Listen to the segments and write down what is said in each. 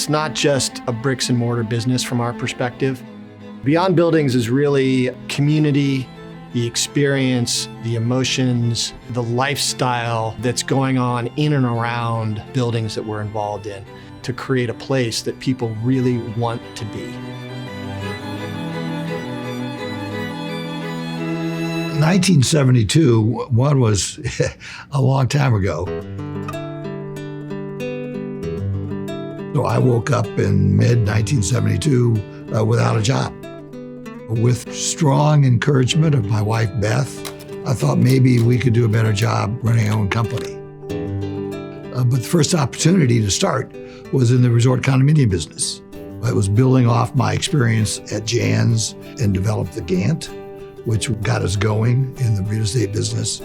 it's not just a bricks and mortar business from our perspective. Beyond buildings is really community, the experience, the emotions, the lifestyle that's going on in and around buildings that we're involved in to create a place that people really want to be. 1972, one was a long time ago. So I woke up in mid-1972 without a job. With strong encouragement of my wife, Beth, I thought maybe we could do a better job running our own company. But the first opportunity to start was in the resort condominium business. I was building off my experience at Jan's and developed the Gantt, which got us going in the real estate business.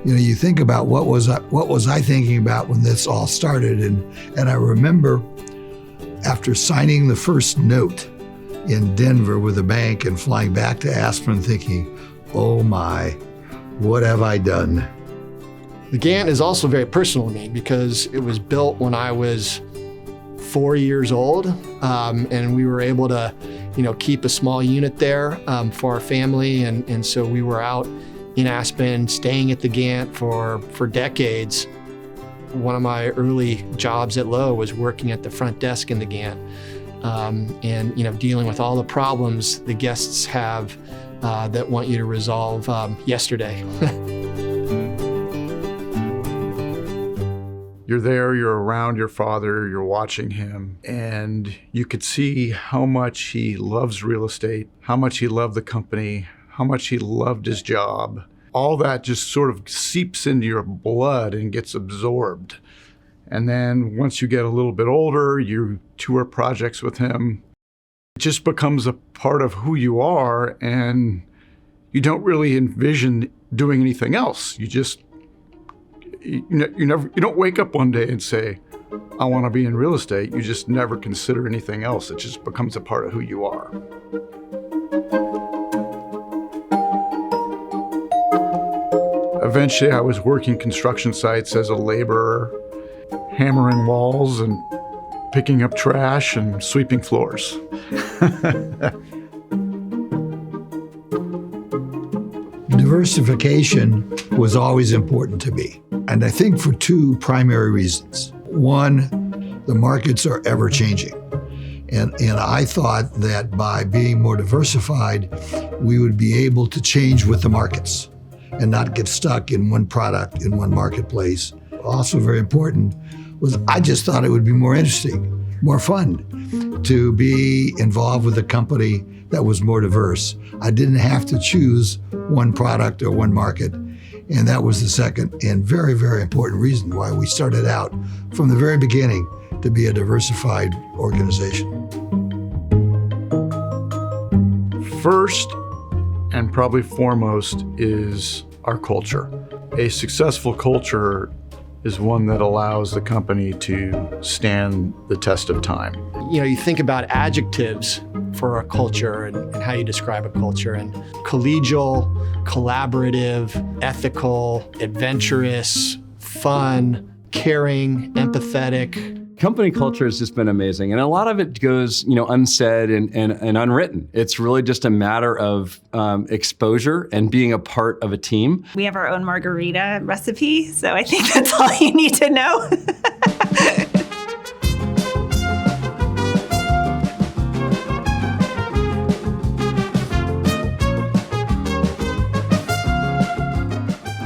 You know, you think about what was I thinking about when this all started, and I remember after signing the first note in Denver with a bank and flying back to Aspen thinking, oh my, what have I done? The Gantt is also very personal to me because it was built when I was 4 years old, and we were able to, keep a small unit there for our family, and so we were out in Aspen, staying at the Gantt for decades. One of my early jobs at Lowe was working at the front desk in the Gantt, and dealing with all the problems the guests have that want you to resolve yesterday. You're there, you're around your father, you're watching him, and you could see how much he loves real estate, how much he loved the company, how much he loved his job. All that just sort of seeps into your blood and gets absorbed. And then once you get a little bit older, you tour projects with him. It just becomes a part of who you are, and you don't really envision doing anything else. You don't wake up one day and say, I want to be in real estate. You just never consider anything else. It just becomes a part of who you are. Eventually, I was working construction sites as a laborer, hammering walls and picking up trash and sweeping floors. Diversification was always important to me, and I think for two primary reasons. One, the markets are ever changing, and I thought that by being more diversified, we would be able to change with the markets and not get stuck in one product, in one marketplace. Also very important was I just thought it would be more interesting, more fun to be involved with a company that was more diverse. I didn't have to choose one product or one market, and that was the second and very, very important reason why we started out from the very beginning to be a diversified organization. First, and probably foremost, is our culture. A successful culture is one that allows the company to stand the test of time. You think about adjectives for a culture and how you describe a culture, and collegial, collaborative, ethical, adventurous, fun, caring, empathetic. Company culture has just been amazing. And a lot of it goes, unsaid and unwritten. It's really just a matter of exposure and being a part of a team. We have our own margarita recipe, so I think that's all you need to know.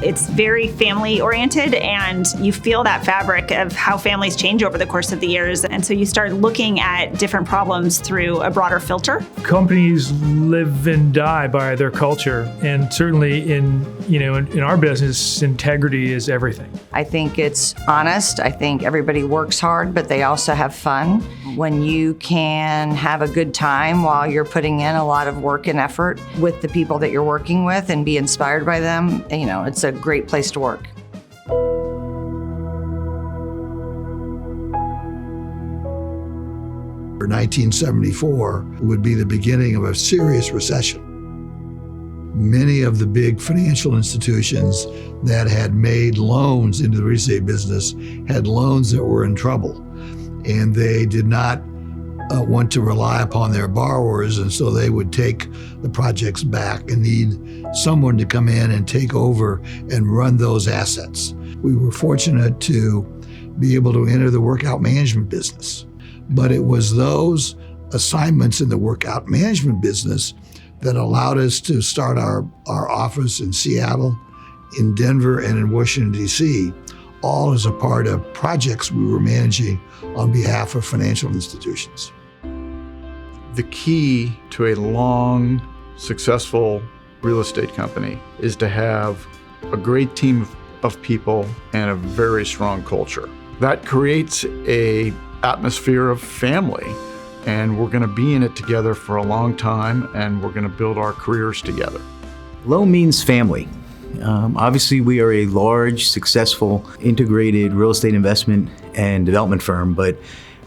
It's very family oriented, and you feel that fabric of how families change over the course of the years. And so you start looking at different problems through a broader filter. Companies live and die by their culture. And certainly in our business, integrity is everything. I think it's honest. I think everybody works hard, but they also have fun. When you can have a good time while you're putting in a lot of work and effort with the people that you're working with and be inspired by them, it's a great place to work. For 1974 would be the beginning of a serious recession. Many of the big financial institutions that had made loans into the real estate business had loans that were in trouble. and they did not want to rely upon their borrowers, and so they would take the projects back and need someone to come in and take over and run those assets. We were fortunate to be able to enter the workout management business, but it was those assignments in the workout management business that allowed us to start our office in Seattle, in Denver, and in Washington, D.C., all as a part of projects we were managing on behalf of financial institutions. The key to a long, successful real estate company is to have a great team of people and a very strong culture. That creates an atmosphere of family, and we're going to be in it together for a long time, and we're going to build our careers together. Lowe means family. Obviously, we are a large, successful, integrated real estate investment and development firm, but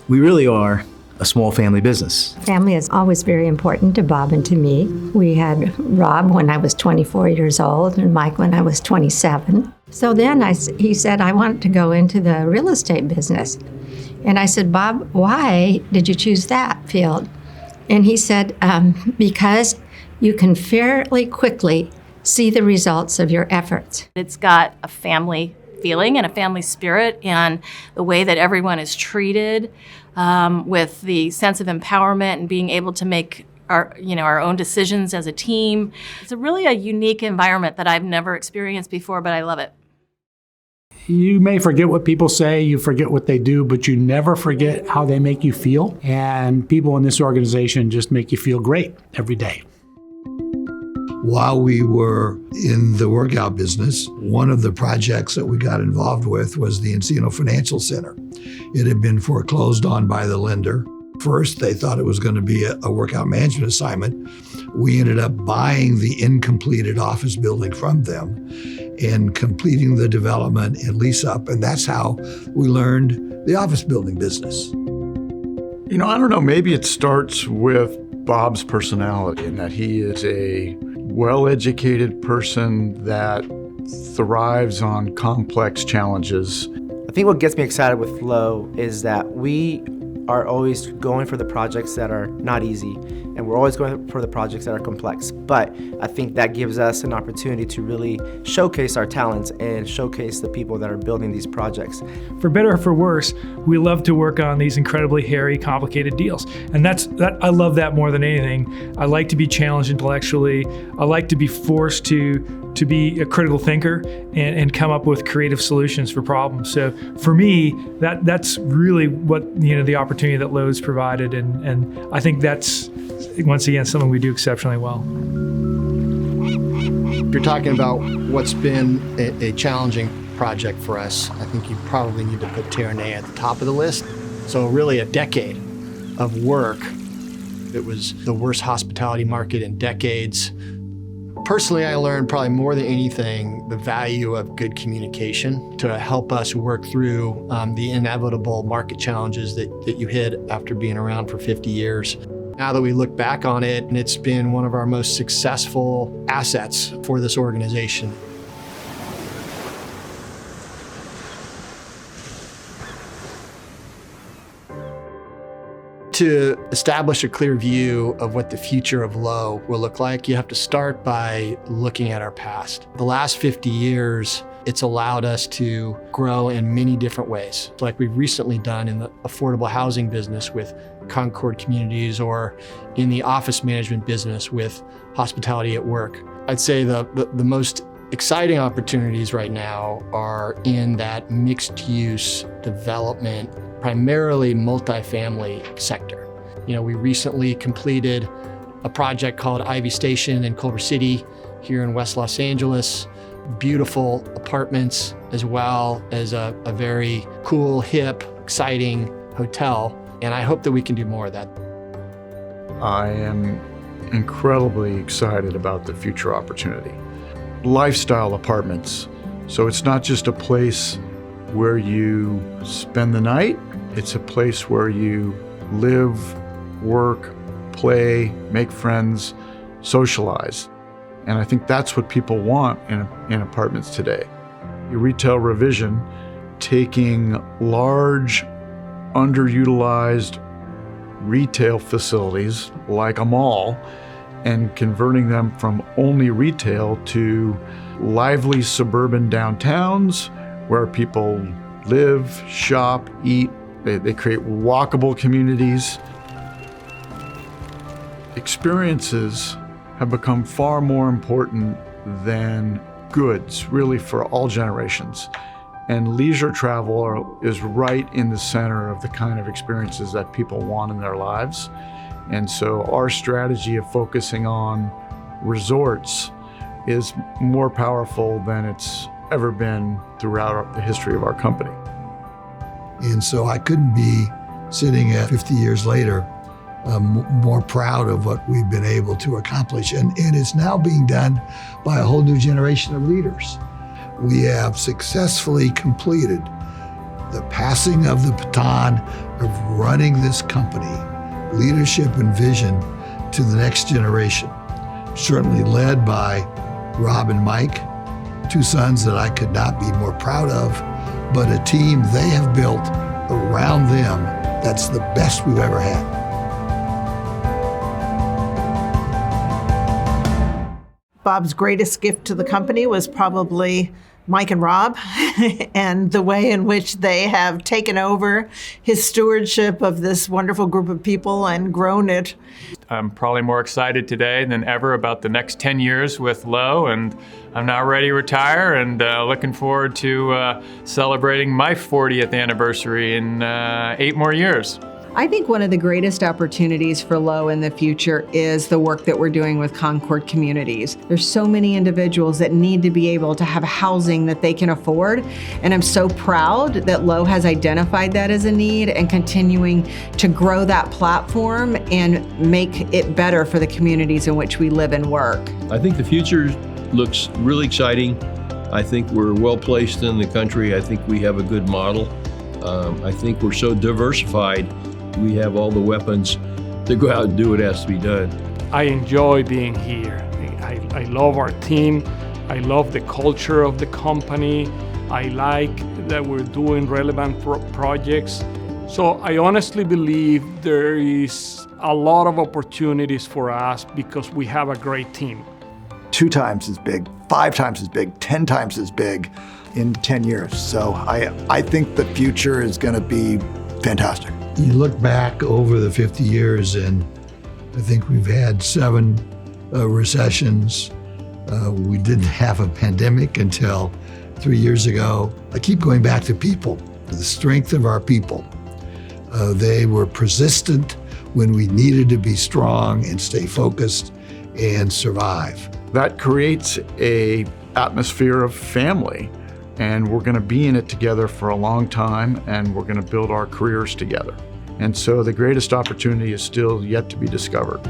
we really are a small family business. Family is always very important to Bob and to me. We had Rob when I was 24 years old and Mike when I was 27. So then he said, I want to go into the real estate business. And I said, Bob, why did you choose that field? And he said, because you can fairly quickly see the results of your efforts. It's got a family feeling and a family spirit, and the way that everyone is treated, with the sense of empowerment and being able to make our own decisions as a team. It's really a unique environment that I've never experienced before, but I love it. You may forget what people say, you forget what they do, but you never forget how they make you feel. And people in this organization just make you feel great every day. While we were in the workout business, one of the projects that we got involved with was the Encino Financial Center. It had been foreclosed on by the lender. First, they thought it was going to be a workout management assignment. We ended up buying the incompleted office building from them and completing the development and lease up, and that's how we learned the office building business. I don't know, maybe it starts with Bob's personality, in that he is a well-educated person that thrives on complex challenges. I think what gets me excited with Lowe is that we are always going for the projects that are not easy, and we're always going for the projects that are complex. But I think that gives us an opportunity to really showcase our talents and showcase the people that are building these projects. For better or for worse, we love to work on these incredibly hairy, complicated deals. And I love that more than anything. I like to be challenged intellectually. I like to be forced to be a critical thinker and come up with creative solutions for problems. So for me, that's really what the opportunity that Lowe's provided, and I think that's, once again, something we do exceptionally well. If you're talking about what's been a challenging project for us, I think you probably need to put Tierney at the top of the list. So really a decade of work. It was the worst hospitality market in decades. Personally, I learned probably more than anything the value of good communication to help us work through the inevitable market challenges that you hit after being around for 50 years. Now that we look back on it, and it's been one of our most successful assets for this organization. To establish a clear view of what the future of Lowe will look like, you have to start by looking at our past. The last 50 years, it's allowed us to grow in many different ways, like we've recently done in the affordable housing business with Concord Communities, or in the office management business with Hospitality at Work. I'd say the most exciting opportunities right now are in that mixed-use development, primarily multifamily sector. We recently completed a project called Ivy Station in Culver City here in West Los Angeles. Beautiful apartments, as well as a very cool, hip, exciting hotel. And I hope that we can do more of that. I am incredibly excited about the future opportunity. Lifestyle apartments. So it's not just a place where you spend the night, it's a place where you live, work, play, make friends, socialize. And I think that's what people want in apartments today. Your retail revision, taking large underutilized retail facilities like a mall and converting them from only retail to lively suburban downtowns where people live, shop, eat. They create walkable communities. Experiences have become far more important than goods, really, for all generations. And leisure travel is right in the center of the kind of experiences that people want in their lives. And so our strategy of focusing on resorts is more powerful than it's ever been throughout the history of our company. And so I couldn't be sitting at 50 years later more proud of what we've been able to accomplish. And it's now being done by a whole new generation of leaders. We have successfully completed the passing of the baton of running this company, leadership and vision, to the next generation. Certainly led by Rob and Mike, two sons that I could not be more proud of, but a team they have built around them that's the best we've ever had. Bob's greatest gift to the company was probably Mike and Rob and the way in which they have taken over his stewardship of this wonderful group of people and grown it. I'm probably more excited today than ever about the next 10 years with Lowe, and I'm now ready to retire and looking forward to celebrating my 40th anniversary in 8 more years. I think one of the greatest opportunities for Lowe in the future is the work that we're doing with Concord Communities. There's so many individuals that need to be able to have housing that they can afford, and I'm so proud that Lowe has identified that as a need and continuing to grow that platform and make it better for the communities in which we live and work. I think the future looks really exciting. I think we're well placed in the country. I think we have a good model. I think we're so diversified. We have all the weapons to go out and do what has to be done. I enjoy being here. I love our team. I love the culture of the company. I like that we're doing relevant projects. So I honestly believe there is a lot of opportunities for us because we have a great team. 2 times as big, 5 times as big, 10 times as big in 10 years. So I think the future is going to be fantastic. You look back over the 50 years and I think we've had 7 recessions. We didn't have a pandemic until 3 years ago. I keep going back to people, to the strength of our people. They were persistent when we needed to be strong and stay focused and survive. That creates an atmosphere of family, and we're going to be in it together for a long time, and we're going to build our careers together. And so the greatest opportunity is still yet to be discovered.